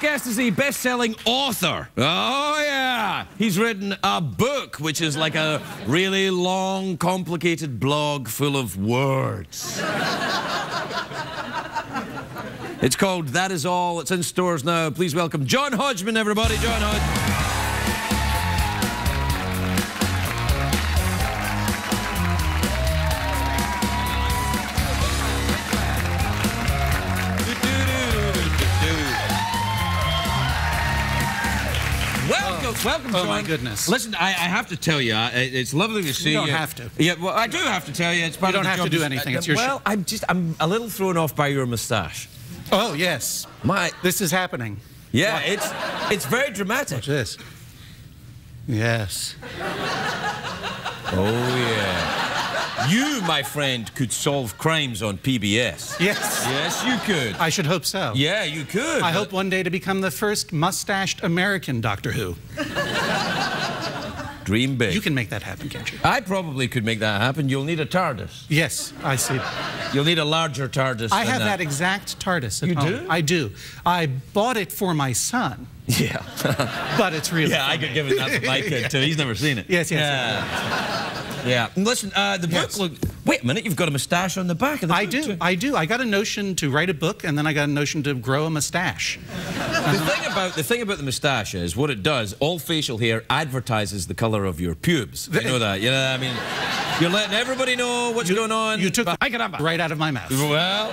guest is a best-selling author. Oh, yeah. He's written a book, which is like a really long, complicated blog full of words. It's called That Is All. It's in stores now. Please welcome John Hodgman, everybody. John Hodgman. Welcome, John. Oh, my goodness. Listen, I have to tell you, it's lovely to see you. You don't have to. Yeah, well, I do have to tell you. It's part you of the don't have job. to do anything. It's your well, I'm a little thrown off by your moustache. Oh, yes. This is happening. Yeah, it's very dramatic. Watch this. Yes. Oh, yeah. You, my friend, could solve crimes on PBS. Yes. Yes, you could. I should hope so. Yeah, you could. I hope one day to become the first mustached American Doctor Who. Dream big. You can make that happen, can't you? I probably could make that happen. You'll need a TARDIS. Yes, I see. You'll need a larger TARDIS. I have that exact TARDIS at home. You do? I do. I bought it for my son. Yeah. But it's really I could give it that to my kid, too. He's never seen it. Yes. Yeah. Listen, the book, look... Wait a minute, you've got a moustache on the back of the book. I do. I got a notion to write a book, and then I got a notion to grow a moustache. The thing about the moustache is, what it does, all facial hair advertises the colour of your pubes. You know that? You know, I mean, you're letting everybody know what's going on. You took right out of my mouth. Well...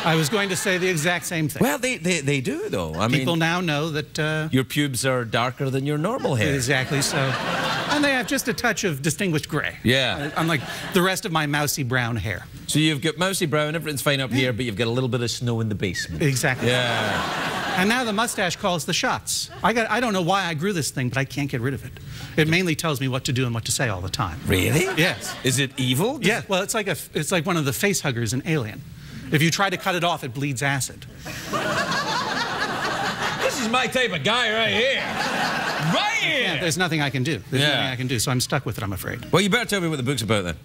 I was going to say the exact same thing. Well, they do, though. I mean... People now know that... your pubes are darker than your normal hair. Exactly so. And they have just a touch of distinguished grey. Yeah. Unlike the rest of my mousy brown hair. So you've got mousy brown, everything's fine up here, but you've got a little bit of snow in the basement. Exactly. Yeah. And now the mustache calls the shots. I don't know why I grew this thing, but I can't get rid of it. It mainly tells me what to do and what to say all the time. Really? Yes. Is it evil? Yeah. Well, it's like one of the face huggers in Alien. If you try to cut it off, it bleeds acid. This is my type of guy right here. Right here! Yeah, there's nothing I can do. There's nothing I can do, so I'm stuck with it, I'm afraid. Well, you better tell me what the book's about, then.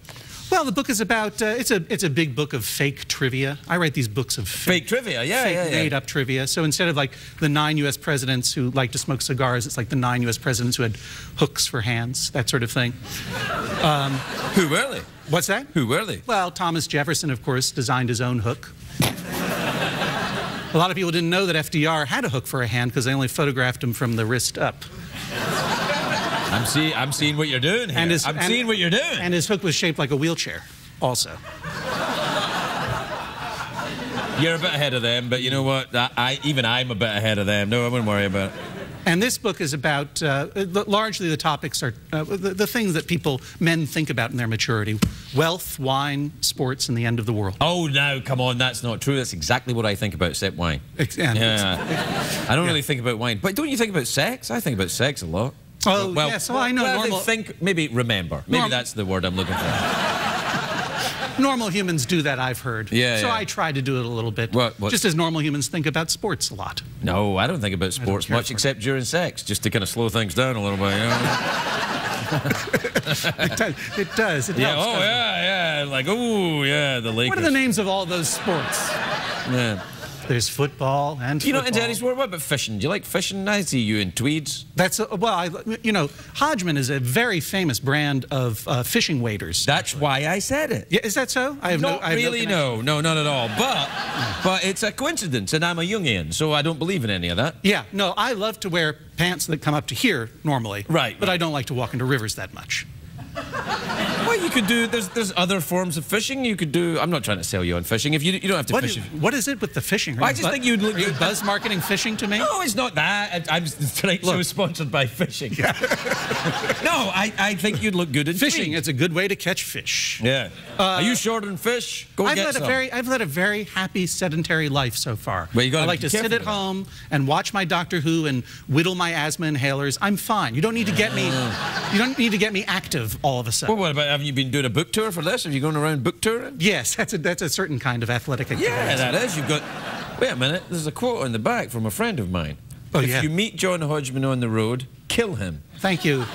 Well, the book is about, it's a big book of fake trivia. I write these books of fake trivia, yeah. Made-up trivia. So instead of like the 9 U.S. presidents who like to smoke cigars, it's like the 9 U.S. presidents who had hooks for hands, that sort of thing. Who were they? What's that? Who were they? Well, Thomas Jefferson, of course, designed his own hook. A lot of people didn't know that FDR had a hook for a hand because they only photographed him from the wrist up. I'm seeing what you're doing here. I'm seeing what you're doing. And his hook was shaped like a wheelchair, also. You're a bit ahead of them, but you know what? Even I'm a bit ahead of them. No, I wouldn't worry about it. And this book is about, largely the topics are the things that men think about in their maturity. Wealth, wine, sports, and the end of the world. Oh, no, come on, that's not true. That's exactly what I think about, except wine. I don't really think about wine. But don't you think about sex? I think about sex a lot. Oh, well, yes, well, I know normal... Maybe remember. Maybe that's the word I'm looking for. Normal humans do that, I've heard. So I try to do it a little bit. Just as normal humans think about sports a lot. No, I don't think about sports much, except during sex, just to kind of slow things down a little bit, you know? It does. It yeah, helps, yeah. Like, oh, yeah, the Lakers. What are the names of all those sports? Yeah. There's football and football. You know, in Denny's, what about fishing? Do you like fishing? I see you in tweeds. You know, Hodgman is a very famous brand of fishing waders. That's why I said it. Yeah, is that so? I have no, not at all. But it's a coincidence, and I'm a Jungian, so I don't believe in any of that. Yeah, no, I love to wear pants that come up to here normally. Right. But I don't like to walk into rivers that much. Well, you could do, there's other forms of fishing. You could do, I'm not trying to sell you on fishing. If you don't have to fish. What is it with the fishing? I just think you'd look good. Buzz marketing fishing to me? No, it's not that. Tonight's show is sponsored by fishing. Yeah. No, I think you'd look good in fishing. It's a good way to catch fish. Yeah. Are you short on fish? Go get some. I've led a very happy sedentary life so far. Well, I like to sit at home and watch my Doctor Who and whittle my asthma inhalers. I'm fine. You don't need to get me. You don't need to get me active all of a sudden. Well, what about, haven't you been doing a book tour for this? Have you gone around book touring? Yes, that's a certain kind of athletic activity. Yeah, that is. You've got... Wait a minute. There's a quote on the back from a friend of mine. Oh, if you meet John Hodgman on the road, kill him. Thank you.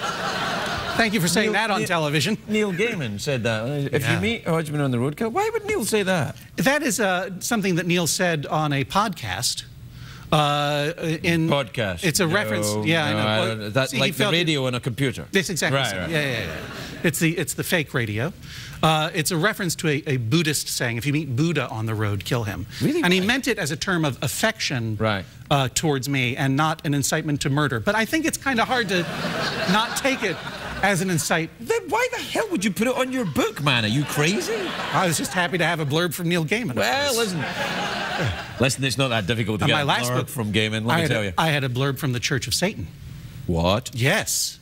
Thank you for saying that on television. Neil Gaiman said that. If you meet Hodgman on the road, kill. Why would Neil say that? That is something that Neil said on a podcast In podcast. It's a reference. Yeah, I know. Well, That's like the radio on a computer. Yes, exactly. Right, right. Yeah. It's the fake radio. It's a reference to a Buddhist saying, if you meet Buddha on the road, kill him. Really? And he meant it as a term of affection towards me and not an incitement to murder. But I think it's kind of hard to not take it as an incitement. Then why the hell would you put it on your book, man? Are you crazy? I was just happy to have a blurb from Neil Gaiman. Well, listen, it's not that difficult to get my a last blurb book from Gaiman, let me tell you. I had a blurb from the Church of Satan. What? Yes.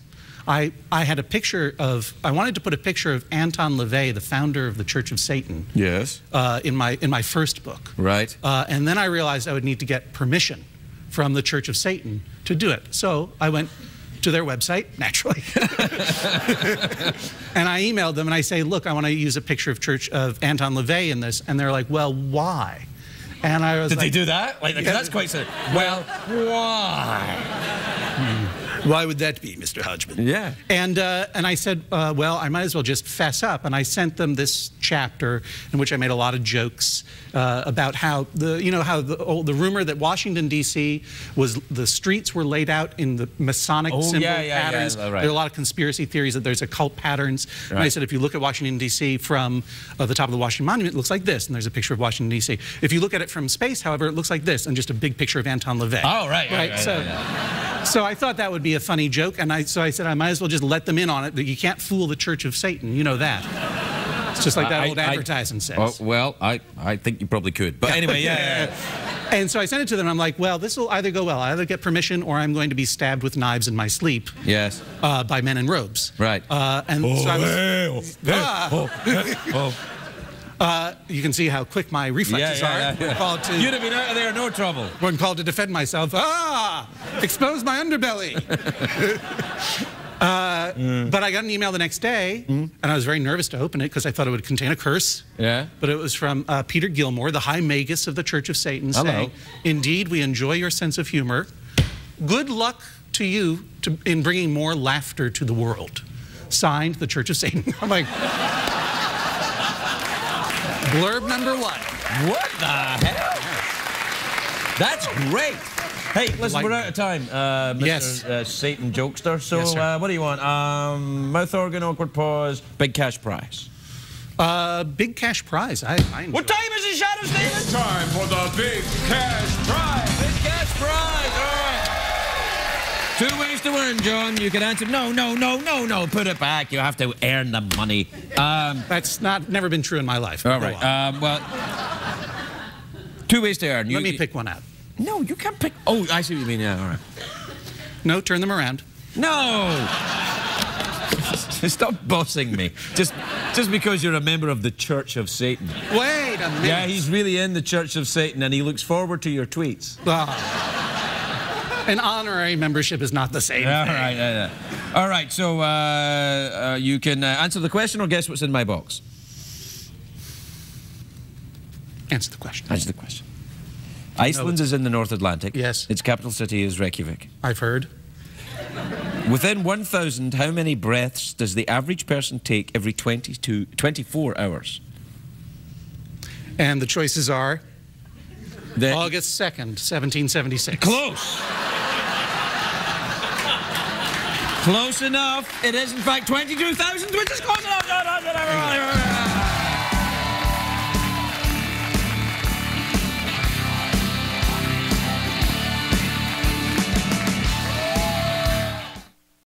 I had a picture of, I wanted to put a picture of Anton LaVey, the founder of the Church of Satan. Yes. In my first book. Right. And then I realized I would need to get permission from the Church of Satan to do it. So I went to their website, naturally. And I emailed them and I say, look, I want to use a picture of Anton LaVey in this. And they're like, well, why? And I was Did like, they do that? Like, that's quite so. Well, why? Why would that be, Mr. Hodgman? Yeah. And I said, well, I might as well just fess up. And I sent them this chapter in which I made a lot of jokes about how the rumor that Washington D.C. was the streets were laid out in the Masonic symbol patterns. Yeah, right. There are a lot of conspiracy theories that there's occult patterns. Right. And I said, if you look at Washington D.C. from the top of the Washington Monument, it looks like this. And there's a picture of Washington D.C. If you look at it from space, however, it looks like this, and just a big picture of Anton LaVey. Oh, right. So I thought that would be a funny joke, and so I said I might as well just let them in on it. That you can't fool the Church of Satan. You know that. It's just like that old advertising says. Oh, well, I think you probably could. But anyway, yeah. And so I sent it to them. I'm like, well, this will either go well. I either get permission, or I'm going to be stabbed with knives in my sleep. Yes. By men in robes. Right. You can see how quick my reflexes are. Yeah. You'd have been out of there, no trouble. When called to defend myself, expose my underbelly. But I got an email the next day, and I was very nervous to open it because I thought it would contain a curse. Yeah. But it was from Peter Gilmore, the High Magus of the Church of Satan, saying, indeed, we enjoy your sense of humor. Good luck to you in bringing more laughter to the world. Signed, the Church of Satan. I'm like... Blurb number 1. What the hell? That's great. Hey, listen, we're out of time, Mr. Satan jokester. So, what do you want? Mouth organ, awkward pause, big cash prize. Big cash prize. I what time is it, Shadow Stephen? It's time for the big cash prize. Big cash prize. All right. 2 ways to win, John. You can answer no. Put it back. You have to earn the money. That's never been true in my life. All right. Well, 2 ways to earn. Let me pick one out. No, you can't pick. Oh, I see what you mean. Yeah, all right. No, turn them around. No. Stop bossing me. Just because you're a member of the Church of Satan. Wait a minute. Yeah, he's really in the Church of Satan, and he looks forward to your tweets. An honorary membership is not the same thing. All right, so you can answer the question or guess what's in my box. Answer the question. Answer the question. Iceland is in the North Atlantic. Yes. Its capital city is Reykjavik. I've heard. Within 1,000, how many breaths does the average person take every 24 hours? And the choices are August 2nd, 1776. Close. Close enough. It is, in fact, 22,000, which is close enough.